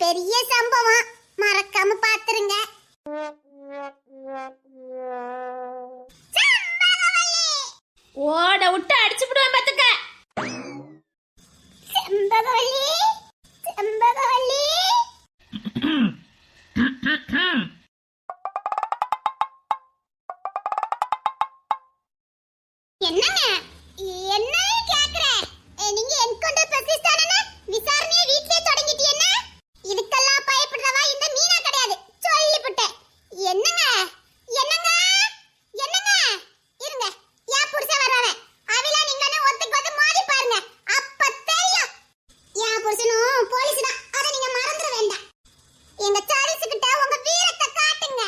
பெரிய சம்பவம், மறக்காம பாத்துருங்க. ஓட விட்டு அடிச்சு விடுவேன் பாத்துக்க. செம்பகவல்லி, செம்பகவல்லி. என்னங்க என்ன கேக்குறேன்? நீங்க என்கவுண்டர் பிரசிஸ்தானே விசாரணையை வீட்லயே தொடங்கிட்டீங்க. இதுக்கெல்லாம் பயப்படுறவா இந்த மீனா கிடையாது, சொல்லிப்புட்டேன். என்னங்க என்னங்க என்னங்க இருங்க, யா புருஷ வர்றானே அவிலா நீங்கனே ஒத்துக்கு வந்து மாறி பாருங்க, அப்ப தெரியும். யா புருஷனும் போலீஸ் தான், அத நீங்க மறந்துட வேண்டாம். எங்க சாரிஸ் கிட்ட உங்க வீரத்தை காட்டுங்க.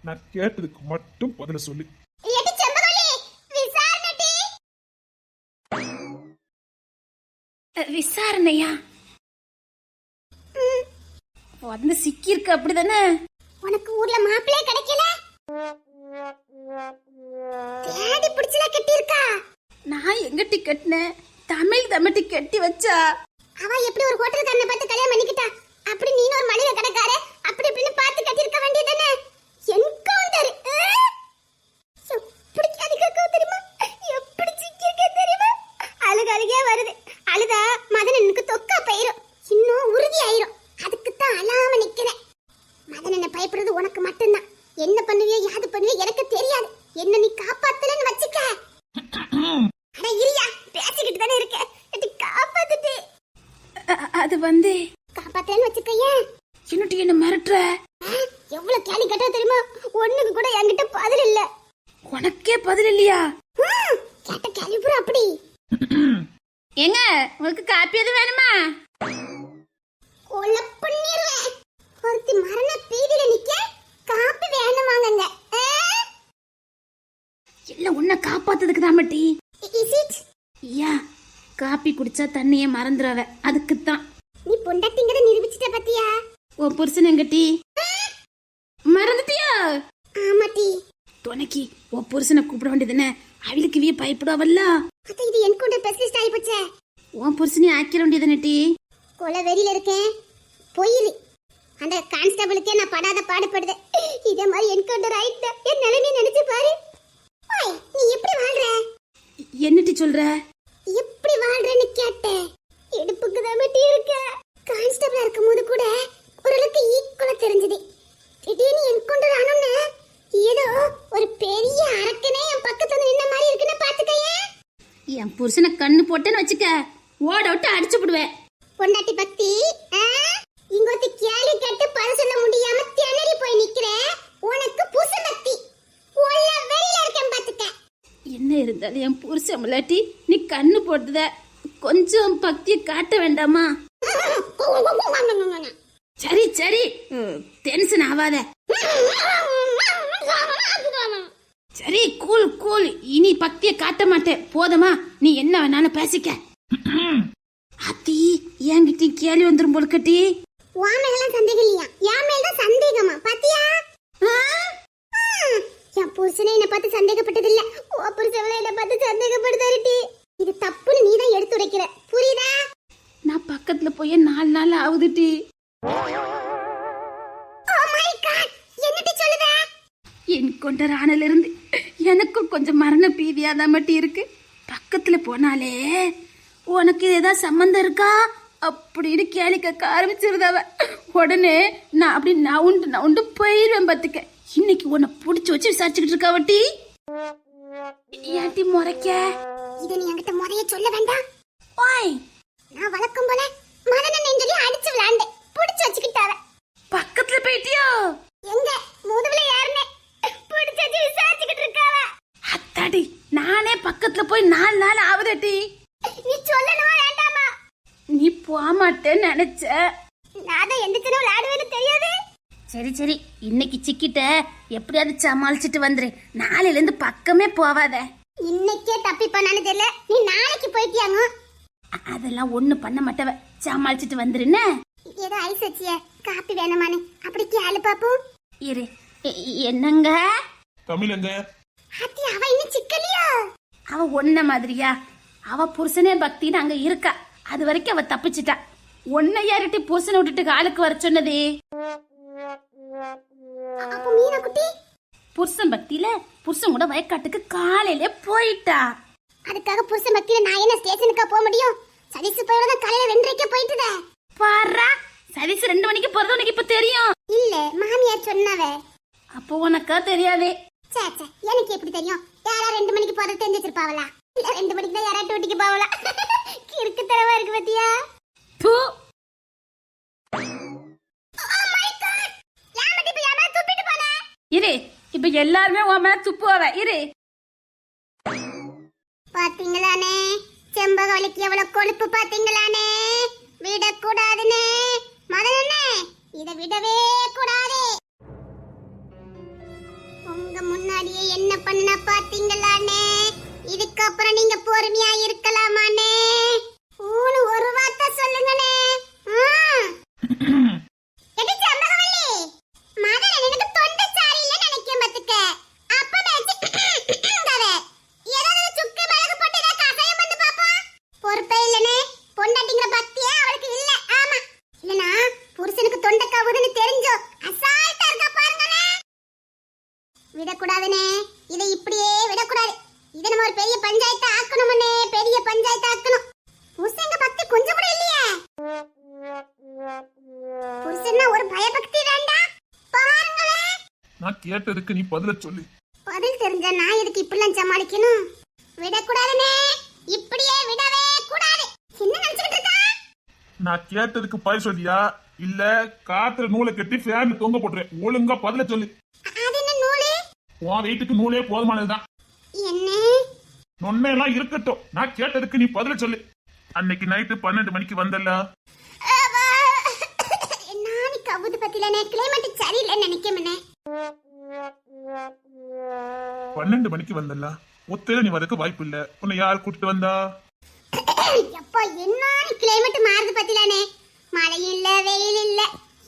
நான் கேட்டதுக்கு மட்டும் பதில சொல்லு. விசாரணையா? வந்து சிக்கி இருக்கு அப்படிதானே? உனக்கு ஊர்ல மாப்பிள்ளையே கிடைக்கல, தேடி பிடிச்சல கட்டி இருக்கா. நான் எங்கட்டி கட்டினேன்? தமிழ் தம்பட்டி கட்டி வச்சா. அவ எப்படி ஒரு ஹோட்டல் கண்ணை பார்த்து கல்யாணம் பண்ணிக்கிட்டா, அப்படி நீ ஒரு மளிகை கடைக்கார அப்படி இப்படின்னு பார்த்து கட்டி இருக்க வேண்டியதானே. என்கவுண்டர் எப்படி அதிகக்கோ தெரியுமா, எப்படி சிக்கிருக்கே தெரியுமா. அழுகே வருது, அழுதா மதனனுக்கு தொக்கா பயிரும், இன்னும் உறுதி ஆயிரும். அதுக்கு தான் அழாம நிக்கிறேன். மதனனை பயப்படுறது உனக்கு மட்டும்தான். என்ன பண்ணுவியோ யாது பண்ணுவியோ எனக்கு தெரியாது. என்ன நீ காப்பாத்தலன்னு வச்சுக்க. அட இரியா, பேசிக்கிட்டு தானே இருக்க, காப்பாத்துட்டு. அது வந்து காப்பாத்தலன்னு வச்சுக்கையே. என்னட்டி என்ன மிரட்டுற? எவ்வளவு கேள்வி கேட்டா தெரியுமா, ஒண்ணுக்கு கூட என்கிட்ட பதில் இல்ல. உனக்கே பதில் இல்லையா? கேட்ட கேள்வி பூரா அப்படி. ஏங்க உங்களுக்கு காப்பி எது வேணுமா? கொலை பண்ணிடுவேன். ஒருத்தி மரண பீதியில நிக்க காப்பி வேணுமாங்கங்க. எல்லாம் உன்னை காப்பாத்துறதுக்கு தான் மட்டி. Is it? ஐயா, காப்பி குடிச்சா தண்ணியே மறந்துடுவ, அதுக்குத்தான். நீ பொண்டாட்டிங்கத நிரூபிச்சிட்ட பாத்தியா? உன் புருஷன் எங்கட்டி? மறந்துட்டியா? ஆமாட்டி. துணைக்கு உன் புருஷனை கூப்பிட வேண்டியதுன்னு அவளுக்கு விய பயப்படுவல்ல. அத இது என்கவுண்டர் ஸ்பெஷலிஸ்ட் ஆயி போச்சே. உன் புருஷனை ஆக்கிர வேண்டியதுனட்டி. கொலை வெறியில இருக்கேன், போயிரு. அந்த கான்ஸ்டபிளுக்கே நான் படாத பாடுபடுது. இதே மாதிரி என்கவுண்டர் ஆயிட்டா என் நிலைமையை நினைச்சு பாரு. ஓய், நீ எப்படி வாழ்ற? என்னட்டி சொல்ற? எப்படி வாழ்றேன்னு கேட்டேன். இடுப்புக்கு தான் வெட்டி இருக்க. கான்ஸ்டபிளா இருக்கும்போது கூட ஓரளவுக்கு ஈக்குவலா தெரிஞ்சது. திடீர்னு என்கவுண்டர் ஆனோன்னு ஏதோ ஒரு பெரிய அரக்கனே என் பக்கத்துல நின்ன மாதிரி இருக்குன்னு பாத்துக்கயே. என் புருஷனை கண்ணு போட்டேன்னு வச்சுக்க, ஓட விட்டு அடிச்சு விடுவேன். பொண்டாட்டி பக்தி இங்கொத்தி கேள்வி கேட்டு பதில் சொல்ல முடியாம திணறி போய் நிக்கிற உனக்கு புருஷ பக்தி உள்ள வெளியில இருக்கேன் பாத்துக்க. என்ன இருந்தாலும் என் புருஷன் முன்னாடி நீ கண்ணு போட்டுத, கொஞ்சம் பக்தியை காட்ட வேண்டாமா? சரி சரி, டென்ஷன் ஆகாத. சரி கூல் கூல், இனி பக்தியை காட்ட மாட்டேன், போதுமா? நீ என்ன வேணாலும் பேசிக்க. அத்தி என்கிட்ட கேள்வி வந்துரும் போல் கட்டி. உன் மேலாம் சந்தேகம் இல்லையா, என் மேலதான் சந்தேகமா பாத்தியா? என் புருஷனே என்ன பார்த்து சந்தேகப்பட்டது இல்ல, உன் புருஷவளை என்ன பார்த்து சந்தேகப்படுதாருட்டி. இது தப்புன்னு நீ தான் எடுத்து உரைக்கிற, புரியுதா? நான் பக்கத்துல போய் 4 நாள் ஆகுதுட்டி. என்னடி சொல்லுத? என் கொண்ட ராணில இருந்து எனக்கும் கொஞ்சம் மரண பீதியாதான் மட்டும் இருக்கு. பக்கத்துல போனாலே உனக்கு ஏதாவது சம்பந்தம் இருக்கா அப்படின்னு கேள்வி கேட்க ஆரம்பிச்சிருந்தவ. உடனே நான் அப்படி நவுண்டு போயிருவேன் பாத்துக்க. இன்னைக்கு உன்னை புடிச்சு வச்சு விசாரிச்சுக்கிட்டு இருக்காவட்டி. ஏட்டி முறைக்க? இத நீ என்கிட்ட முறைய சொல்ல வேண்டாம். ஓய், நான் வழக்கம் போல மதனன் சொல்லி அடிச்சு விளையாண்டு புடிச்சு வச்சுக்கிட்டாவ. பக்கத்துல போயிட்டியோ? எங்க முதுகுல யாருன்னு புடிச்சு வச்சு விசாரிச்சுக்கிட்டு இருக்காவ. அத்தாடி, நானே பக்கத்துல போய் 4 நாள் ஆகுதட்டி. நீ சொல்லணுமா வேண்டாமா? நீ போக மாட்டேன்னு நினைச்ச. நான் தான் எந்த விளையாடுவேன்னு தெரியாது. சரி சரி, இன்னைக்கு சிக்கிட்ட எப்படியாவது சமாளிச்சுட்டு வந்துரு. நாளையில இருந்து பக்கமே போவாத. இன்னைக்கே தப்பி பண்ணான்னு தெரியல, நீ நாளைக்கு போயிட்டியாங்க. அதெல்லாம் ஒண்ணு பண்ண மாட்டவ, சமாளிச்சுட்டு வந்துருன்னு. ஏதோ ஐஸ் வச்சிய காப்பி வேணுமானு அப்படி கேளு பாப்போம். இரு. என்னங்க? தமிழங்க அத்தி அவ இன்னும் சிக்கலையா? அவ ஒன்ன மாதிரியா? அவ புருஷனே பக்தின்னு அங்க இருக்கா. அது வரைக்கும் அவ தப்பிச்சிட்டா. ஒன்ன யார்கிட்ட புருஷனை விட்டுட்டு ஆளுக்கு வர சொன்னதே? அப்ப மீனா குட்டி புருஷன் பக்தியில புருஷன் கூட வயக்காட்டுக்கு காலையில போயிட்டா. அதுக்காக புருஷன் பக்தியில நான் என்ன ஸ்டேஷனுக்கா போக முடியும்? சதீஷ் போயோட காலையில 2:30க்கே போயிட்டுதே. பாரா, சதீஷ் 2 மணிக்கு போறது உனக்கு இப்ப தெரியும்? இல்ல, மாமியார் சொன்னவே. அப்போ உனக்கா தெரியாதே? சே எனக்கு எப்படி தெரியும்? யாரா 2 மணிக்கு போறது தெரிஞ்சு வச்சிருப்பாவளா? இல்ல 2 மணிக்கு தான் யாரா டூட்டிக்கு போவளா? கிறுக்கு தரவா இருக்கு பாத்தியா? பூ. இரு, இப்ப எல்லாருமே உன் மேல துப்புவாவ. இரு. பாத்தீங்களானே, செம்பகவலிக்கு எவ்வளவு கொழுப்பு பாத்தீங்களானே. விடக்கூடாதுனே மதனே, இத விடவே கூடாது. உங்க முன்னாடியே என்ன பண்ண பாத்தீங்களானே. இதுக்கப்புறம் நீங்க பொறுமையா இருக்கலாமானே? ஒரு வார்த்தை சொல்லுங்கனே. விடக்கூடாதுனே, இதை இப்படியே விடக்கூடாது. இதை நம்ம ஒரு பெரிய பஞ்சாயத்து ஆக்கணும்னே, பெரிய பஞ்சாயத்து ஆக்கணும். புருஷங்க பக்தி கொஞ்சம் கூட இல்லையே. புருஷன்னா ஒரு பயபக்தி வேண்டாம். பாருங்களே, நான் கேட்டதுக்கு நீ பதில சொல்லு. பதில் தெரிஞ்சா நான் எதுக்கு இப்படிலாம் சமாளிக்கணும்? விடக்கூடாதுனே, இப்படியே விடவே கூடாது. என்ன நினைச்சிட்டு இருக்கா? நான் கேட்டதுக்கு பதில் சொல்லியா இல்ல காத்துல நூலை கட்டி ஃபேன்ல தொங்க போட்டுறேன்? ஒழுங்கா பதில சொல்லு. அது என்ன நூலு? உன் வெயிட்டுக்கு நூலே போதுமானதுதான். என்ன நொன்னையெல்லாம் இருக்கட்டும், நான் கேட்டதுக்கு நீ பதில சொல்லு. அன்னைக்கு நைட்டு 12 மணிக்கு வந்தல்ல? நானி கவுது பத்திலனே, கிளைமேட் சரியில்லைன்னு நினைக்கமனே. 12 மணிக்கு வந்தல்ல? ஒத்தையில நீ வரக்கு வாய்ப்பு இல்ல. உன்னை யார் கூட்டிட்டு வந்தா? அப்பா, என்ன கிளைமேட் மாறுது பத்திலனே. மழை இல்ல, வெயில் இல்ல,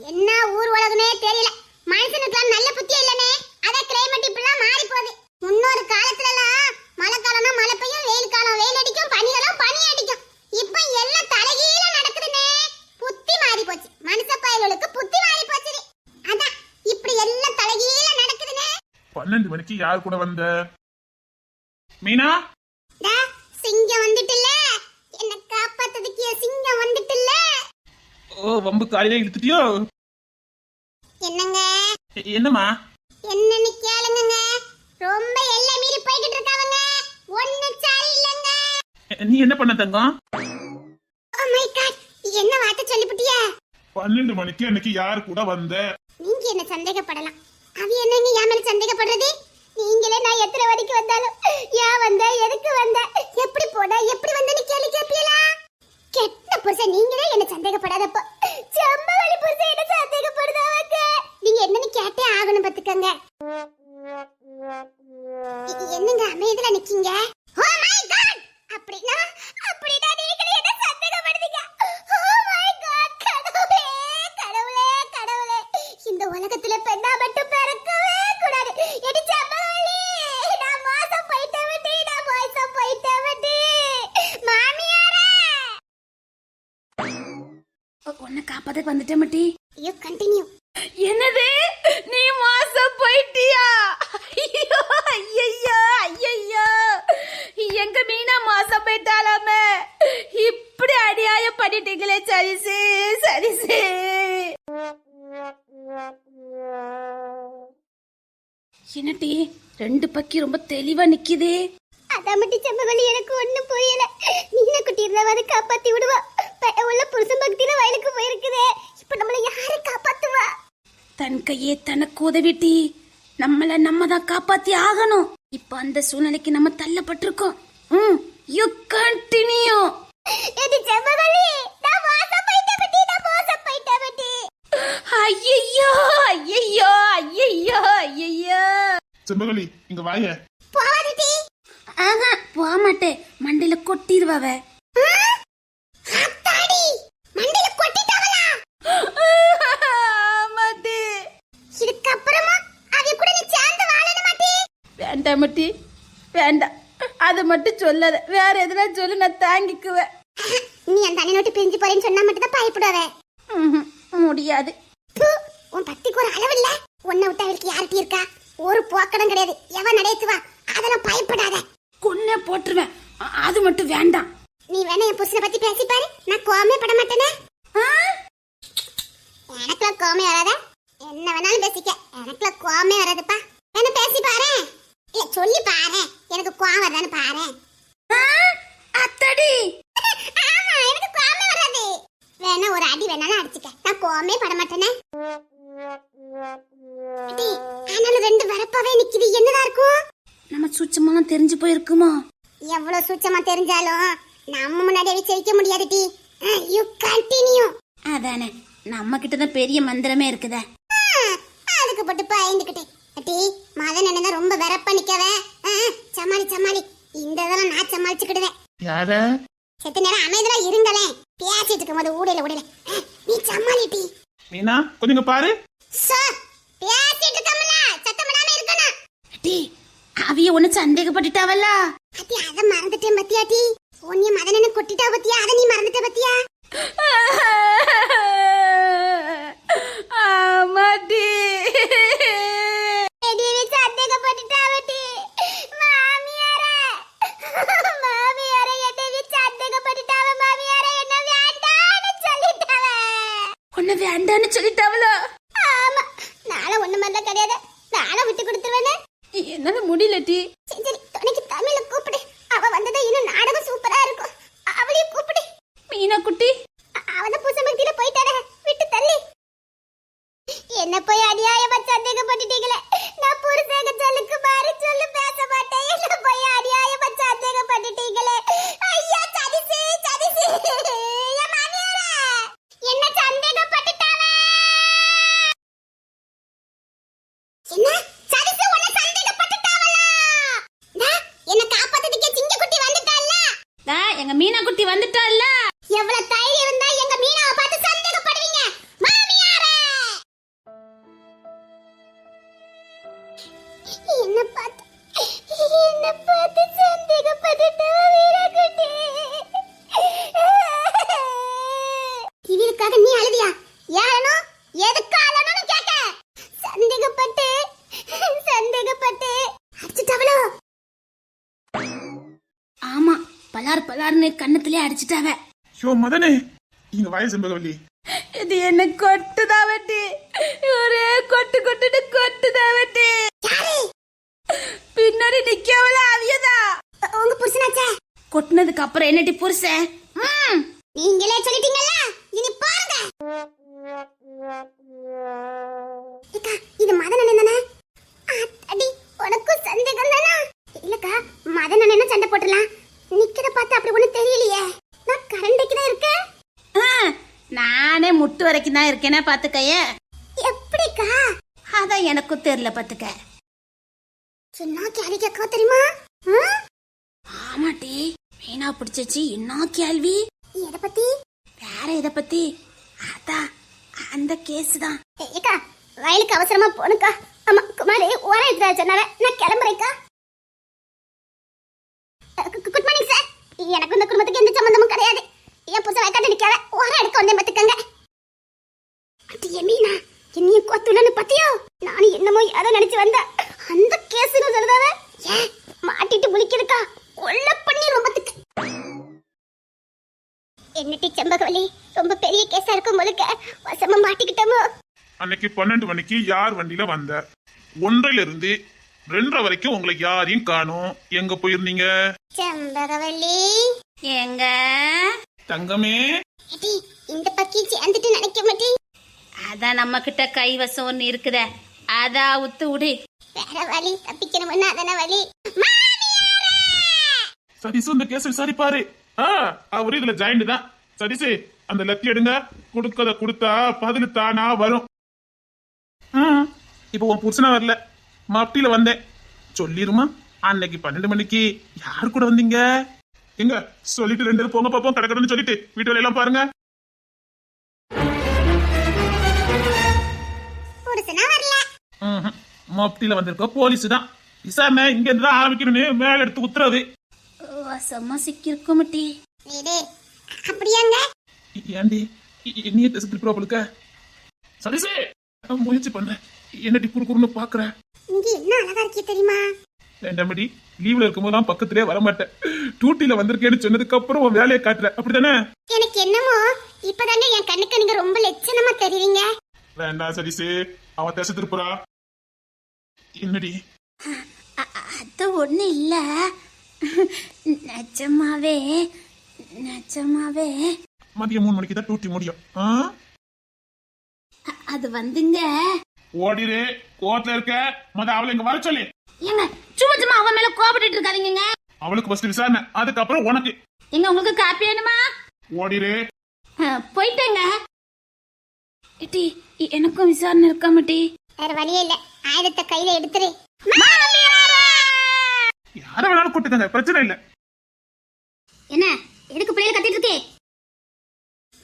என்ன ஊர் உலகமே தெரியல. மனுஷனுக்குலாம் நல்ல புத்தி இல்லனே. அத கிளைமேட் இப்படிலாம் மாறி போகுது. முன்னொரு காலத்துலலாம் மழை காலம்னா மழை பெய்யும், வெயில் காலம் வெயில் அடிக்கும், பனிகாலம் பனி அடிக்கும். இப்ப எல்லாம் தலைகீழ நடக்குதுனே. புத்தி மாறி போச்சு. மனுஷ பயலுக்கு புத்தி மாறி போச்சு. அதான் இப்படி எல்லாம் தலைகீழ நடக்குதுனே. 12 மணிக்கு யார் கூட வந்த? மீனா, சிங்கம் வந்துட்டுல, என்ன காப்பாத்ததுக்கு சிங்கம் வந்துட்டுல. ஓ, வம்பு காலையில இழுத்துட்டியோ? என்னங்க? என்னம்மா? என்னன்னு கேளுங்க. ரொம்ப எல்லை மீறி போய்கிட்டு இருக்காங்க. ஒண்ணு சரியில்லைங்க. நீ என்ன பண்ண தங்கம்? ஓ மை காட், என்ன வார்த்தை சொல்லிப்புட்டியா? 12 மணிக்கு அன்னைக்கு யார் கூட வந்த? நீங்க என்ன சந்தேகப்படலாம். அது என்னங்க என் மேல சந்தேகப்படுறது? நீங்களே நான் எத்தனை வரைக்கும் வந்தாலும் ஏன் வந்த, எதுக்கு வந்த, எப்படி போன, எப்படி வந்தன்னு கேள்வி கேப்பீங்களா? கெட்ட புருஷன் நீங்களே என்ன சந்தேகப்படாதப்போ செம்பவழி புருஷன் என்ன சந்தேகப்படுதாங்க. நீங்க என்னன்னு கேட்டே ஆகணும் பாத்துக்கங்க. என்னங்க அமைதியில நிக்கீங்க? ஓ மை காட், அப்படினா நீங்களே என்ன சந்தேகப்படுறீங்க? ஓ மை காட், கடவுளே கடவுளே கடவுளே, இந்த உலகத்துல பெண்ணா மட்டும் பிறக்கவே கூடாது. எடி செம்பவழி, நான் மோசம் போயிட்டேன் வெட்டி, நான் மோசம் போயிட்டேன் வெட்டி. மாமியாரே, உன்னை காப்பாத்த வந்துட்டே மட்டி. You continue. என்னது, நீ மோசம் போயிட்டியா? ஐயோ ஐயோ ஐயோ, எங்க மீனா மோசம் போயிட்டாலாமே. இப்படி அநியாயம் பண்ணிட்டீங்களே சரிசு சரிசு. என்னட்டி 2 பக்கி ரொம்ப தெளிவா நிக்குதே. அதான் மட்டும் செம்பவழி, எனக்கு ஒண்ணும் புரியல. மீனா குட்டி இருந்தாவது காப்பாத்தி விடுவா. உள்ள புருஷன் பக்தியில வயலுக்கு போயிருக்குதே. இப்ப நம்மள யாரை காப்பாத்துவா? தன் கையே தனக்கு உதவிட்டி. நம்மள நம்ம தான் காப்பாத்தி ஆகணும். இப்ப அந்த சூழ்நிலைக்கு நம்ம தள்ளப்பட்டிருக்கோம். You continue. இது செம்பவழி, நான் மோசம் போயிட்டேன் பட்டி, நான் மோசம் போயிட்டேன் பட்டி. ஐயோ ஐயோ இந்த வாய. போவாதடி. ஆஹா போக மாட்டேன், மண்டையில கொட்டிடுவாவ. அத்தாடி மண்டையில கொட்டிட்டாவளா? மாட்டி இதுக்கப்புறமா அவ கூட நீ சேர்ந்து வாழன மாட்டி. வேண்டாம் மாட்டி வேண்டாம், அதை மட்டும் சொல்லாத, வேற எதுனா சொல்லு, நான் தாங்கிக்குவேன். நீ அந்த அண்ணனை விட்டு பிரிஞ்சு போறேன்னு சொன்னா மட்டும் தான் பயப்படுவே. முடியாது. உன் பக்திக்கு ஒரு அளவு இல்ல. உன்னை விட்டு அவளுக்கு யார்கிட்ட இருக்கா? ஒரு போக்கடம் கிடையாது. எவன் நடைத்துவா? அதெல்லாம் பயப்படாத. கொன்னே போட்டுருவேன், அது மட்டும் வேண்டாம். நீ வேணா என் புருஷனை பத்தி பேசி பாரு, நான் கோவமே பட மாட்டேனே. எனக்குலாம் கோவமே வராத. என்ன வேணாலும் பேசிக்க, எனக்குலாம் கோவமே வராதுப்பா. என்ன பேசி பாரு, இல்ல சொல்லி பாரு, எனக்கு கோவம் வருதான்னு பாரு. அத்தடி ஆமா, எனக்கு கோவமே வராது. வேணா ஒரு அடி வேணாலும் அடிச்சுக்க, நான் கோவமே பட மாட்டேனே. ஆனாலும் ரெண்டு வரப்பாவே நிக்குது, என்னதான் இருக்கும்? நம்ம சுச்சமெல்லாம் தெரிஞ்சு போயிருக்குமா? எவ்வளவு சூச்சமா தெரிஞ்சாலும் நம்ம முன்னாடியே வச்சிருக்க முடியாது டி. You continue. அதானே, நம்ம கிட்ட தான் பெரிய மந்திரமே இருக்குதே. அதுக்கு போட்டு பயந்துக்கிட்டே டி. மதன் என்ன ரொம்ப வெறப்பா நிக்கவே. சமாளி சமாளி, இந்த இதெல்லாம் நான் சமாளிச்சுக்கிடுவேன். யார? செத்த நேரம் அமைதியா இருங்களே, பேசிட்டு இருக்கும்போது ஊடையில ஊடையில. நீ சமாளி டி. மீனா கொஞ்சம் இங்க பாரு. சார் பேசிட்டு இருக்கமல, சத்தம் இல்லாம இருக்கணும். டி அவிய ஒண்ணு சந்தேகப்பட்டுட்டாவல்ல. அத்தி அத மறந்துட்டேன் பத்தியா டி. உன்னைய மதனனை கொட்டிட்டா பத்தியா, அத நீ மறந்துட்ட பத்தியா? ஆமாடி. எடிவி சந்தேகப்பட்டுட்டாவ டி. மாமியாரே மாமியாரே, எடிவி சந்தேகப்பட்டுட்டாவ மாமியாரே, என்ன வேண்டான்னு சொல்லிட்டாவ. உன்னை வேண்டான்னு சொல்லிட்டாவளோ? ஆமா, நாளை ஒண்ணு மாதிரிலாம் கிடையாது, நாளை விட்டு கொடுத்துருவேனே. என்னால முடியல டி. சரி சரி, துணைக்கு தமிழ கூப்பிடு. அவ வந்ததா இன்னும் நாடகம் சூப்பரா இருக்கும். அவளையும் கூப்பிடு. மீனா குட்டி அவத புசமக்தியில போயிட்டானே, விட்டு தள்ளி. என்ன போய் அநியாயமா சந்தேகப்பட்டுட்டீங்களே. நான் புருஷங்க சொல்லுக்கு மாறி சொல்லு பேச மாட்டேன். என்ன போய் அநியாயமா சந்தேகப்பட்டுட்டீங்களே. ஐயா சதிசி சதிசி, என் மாமியாரே என்ன சந்தேகப்பட்டுட்டாவே. என்ன சதிசி உன்னை சந்தேகப்பட்டுட்டாவளா? என்ன காப்பாத்துறதுக்கே சிங்க குட்டி வந்துட்டால்ல. எங்க மீனா குட்டி வந்துட்டால்ல. எவ்வளவு தைரியம் இருந்தா எங்க மீனாவை பார்த்து சந்தேகப்படுவீங்க மாமியாரே? என்ன பார்த்து சந்தேகப்பட்டுட்டா வீரகுட்டி. இவளுக்காக நீ அழுதியா? ஏனோ எதுக்கு அழணும்னு கேட்ட. சந்தேகப்பட்டு அடிச்சுட்டாவளோ? ஆமா, பலார் பலார்னு கண்ணத்திலே அடிச்சிட்டாவ. யோ மதனே, இங்க வாய செம்பகவல்லி. இது என்ன கொட்டுதாவட்டி, ஒரே கொட்டு கொட்டுட்டு கொட்டுதாவட்டி. பின்னாடி நிக்கவள அவியதா. உங்க புருஷனாச்சே. கொட்டினதுக்கு அப்புறம் என்னடி புருஷன்? நீங்களே சொல்லிட்டீங்கல்ல, இனி பாருங்க. ஏக்கா, இது மதன் தானே? அடி, உனக்கு சந்தேகம் தானா? இல்லக்கா, மதன் அண்ணன் சண்டை போட்டுலாம். நிக்கிறத பார்த்து அப்படி ஒண்ணு தெரியலையே. நான் கரண்டைக்கு தான் இருக்கேன். நானே முட்டு வரைக்கும் தான் இருக்கேனே, பாத்துக்கைய. எப்படிக்கா? அதான் எனக்கும் தெரியல, பாத்துக்க. என்ன கேள்வி கேட்க தெரியுமா? ஆமாட்டி, மீனா பிடிச்சி என்ன கேள்வி? எதை பத்தி? வேற எதை பத்தி? அதான் அந்த கேஸ் தான். ஏக்கா, வயலுக்கு அவசரமா போனுக்கா. ஆமா, குமாரி ஓரம் எடுத்துடா சொன்னாவே, நான் கிளம்புறேக்கா. Good morning sir. எனக்கு இந்த குடும்பத்துக்கு எந்த சம்பந்தமும் கிடையாது. என் புதுசா வைக்காட்டு நிக்காத, ஓரம் எடுக்க வந்தேன் பத்துக்கங்க. அது எமீனா, என்னைய கொத்துலன்னு பத்தியோ? நானும் என்னமோ யாரோ நினைச்சு வந்தேன். அந்த கேஸ்னு சொல்றதாவே ஏன் மாட்டிட்டு முழிக்கிறதுக்கா? கொல்ல பண்ணி ரொம்பத்துக்கு. என்னட்டி செம்பகவல்லி, ரொம்ப பெரிய கேஸா இருக்கும் போதுக்க வசமா மாட்டிக்கிட்டோமோ? அன்னைக்கு 12 மணிக்கு யார் வண்டியில வந்த? 1:30 இருந்து 2:30 வரைக்கும் உங்களை யாரையும் காணோம். எங்க போயிருந்தீங்க? செம்பகவல்லி எங்க தங்கமே, இந்த பக்கி சேர்ந்துட்டு நினைக்க மாட்டே. அதான் நம்ம கிட்ட கைவசம் ஒண்ணு இருக்குதே, அதா உத்து விடு. வேற வழி தப்பிக்கணும்னா அதான வழி. சதீஷ் இந்த கேஸ் விசாரிப்பாரு. அவரு இதுல ஜாயிண்ட் தான். சதீஷ், அந்த லத்தி எடுங்க. கொடுக்கத கொடுத்தா பதில் தானா வரும். இப்போ உன் புருஷனா வரல, மப்டியில வந்தேன். சொல்லிருமா அன்னைக்கு 12 மணிக்கு யாரு கூட வந்தீங்க? எங்க சொல்லிட்டு 2 பேரும் போங்க பாப்போம், கடற்கடன்னு சொல்லிட்டு வீட்டு வேலையெல்லாம் பாருங்க. புருஷனா வரல. மப்டியில வந்திருக்க போலீஸ் தான் விசாரணை இங்க இருந்து தான் ஆரம்பிக்கணும்னு மேல எடுத்து உத்தரவு. வசமா சிக்கிருக்கோம் மட்டி. இது அப்படியாங்க? ஏண்டி நீ திருப்பிடுக்க சதீஷே, முயற்சி பண்றேன். என்னடி குறுக்குறுன்னு பாக்குற? இங்க என்ன அழகா இருக்கே தெரியுமா? வேண்டாமடி, லீவ்ல இருக்கும்போதெல்லாம் பக்கத்திலே வரமாட்டேன். டியூட்டில வந்திருக்கேன்னு சொன்னதுக்கு அப்புறம் உன் வேலையை காட்டுற, அப்படித்தானே? எனக்கு என்னமோ இப்பதாங்க என் கண்ணுக்கு நீங்க ரொம்ப லட்சணமா தெரியுறீங்க. வேண்டாம் சதீஷே, அவன் தேச திருப்புறா. என்னடி? அது ஒண்ணு இல்ல, நிஜமாவே நிஜமாவே மதியம் 3 மணிக்கு தான் டியூட்டி முடியும். அது வந்துங்க. ஓடிரு, கோர்ட்ல இருக்க அவளை இங்க வர சொல்லி. ஏங்க சும்மா சும்மா அவன் மேல கோபப்பட்டு இருக்காதீங்க. அவளுக்கு ஃபர்ஸ்ட் விசாரணை, அதுக்கப்புறம் உனக்கு. எங்க உங்களுக்கு காப்பி வேணுமா? ஓடிரு. போயிட்டேங்க. இட்டி எனக்கும் விசாரணை இருக்கா மட்டி? வேற வழியே இல்ல, ஆயுதத்தை கையில எடுத்துரு. யார வேணாலும் கூட்டுக்கங்க, பிரச்சனை இல்ல. என்ன எதுக்கு பிள்ளைல கத்திட்டு இருக்கே?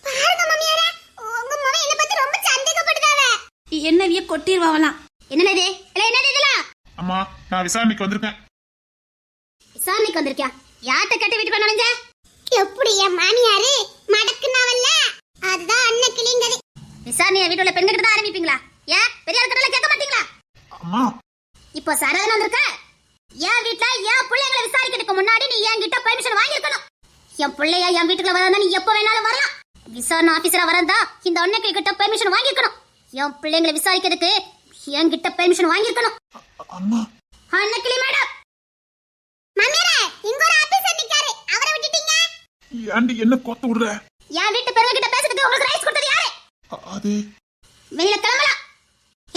பாருங்க மாமியாரே, உங்க மகன் என்ன பத்தி ரொம்ப சந்தேகப்படுதாவ. என்னவிய கொட்டிடுவாங்களாம். என்னடா இது? என்னடா இதெல்லாம்? அம்மா, நான் விசாரணைக்கு வந்திருக்கேன். விசாரணைக்கு வந்திருக்கியா? யார்கிட்ட கேட்டு வீட்டு பண்ண நுழைஞ்ச? எப்படி என் மாமியாரு மடக்குனாவல்ல, அதுதான் அண்ணன் கிளிங்கது. விசாரணையை வீட்டுல பெண்கிட்ட தான் ஆரம்பிப்பீங்களா? ஏன் பெரிய ஆட்கள கேட்க மாட்டீங்களா? அம்மா, இப்போ சரதன் வந்திருக்க. என் வீட்டுல என் பிள்ளைங்களை விசாரிக்கிறதுக்கு முன்னாடி நீ என்கிட்ட பெர்மிஷன் வாங்கியிருக்கணும். என் பிள்ளைய என் வீட்டுக்குள்ள வரதா நீ எப்ப வேணாலும் வரலாம். விசாரணை ஆபீசரா வரந்தா இந்த அண்ணன் கிட்ட பெர்மிஷன் வாங்கியிருக்கணும். என் பிள்ளைங்களை விசாரிக்கிறதுக்கு என்கிட்ட பெர்மிஷன் வாங்கியிருக்கணும். அம்மா. அண்ணக்கிளி மேடம். மாமியாரே, இங்க ஒரு ஆபீசர் நிக்காரு, அவரை விட்டுட்டீங்க. ஏண்டி என்ன கொத்த விடுற? என் வீட்டு பெருங்க கிட்ட பேசுறதுக்கு உங்களுக்கு ரைட்ஸ் கொடுத்தது யாரு? அது வெளியில கிளம்பலாம்.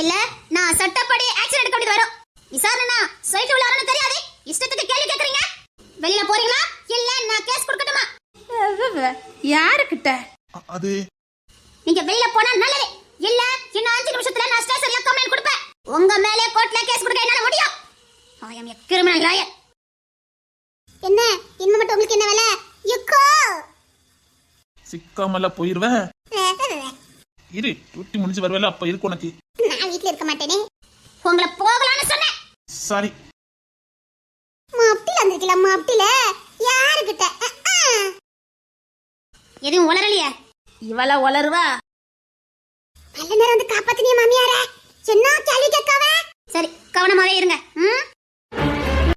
இல்ல நான் சட்டப்படி ஆக்சன் எடுக்க வேண்டியது வரும். விசாரணை சைட் உள்ள ஆரணும் தெரியாது, இஷ்டத்துக்கு கேள்வி கேக்குறீங்க. வெளியில போறீங்களா இல்ல நான் கேஸ் கொடுக்கட்டுமா? யாருக்கிட்ட? அது நீங்க வெளியில போனா நல்லது. இல்ல இன்னும் 5 நிமிஷத்துல நான் ஸ்டேஷன்ல கம்ப்ளைன்ட் கொடுப்பேன். உங்க மேலே கோர்ட்ல கேஸ் கொடுக்க என்னால முடியும். ஐ அம் எ கிரிமினல் லாயர். என்ன இன்னும் மட்டும் உங்களுக்கு என்ன வேலை? யுக்கோ சிக்காமல போயிருவ. இரு, டியூட்டி முடிஞ்சு வருவேல, அப்ப இருக்கு உனக்கு. நான் வீட்ல இருக்க மாட்டேனே. உங்களை போகலாம்னு சொன்னேன். சாரி. மாப்டில வந்திருக்கலாம். மாப்டில யாருக்கிட்ட? எதுவும் உளறலையே. இவள உளறுவா. நல்ல நேரம் வந்து காப்பாத்தினிய மாமியாரே. என்ன கேள்வி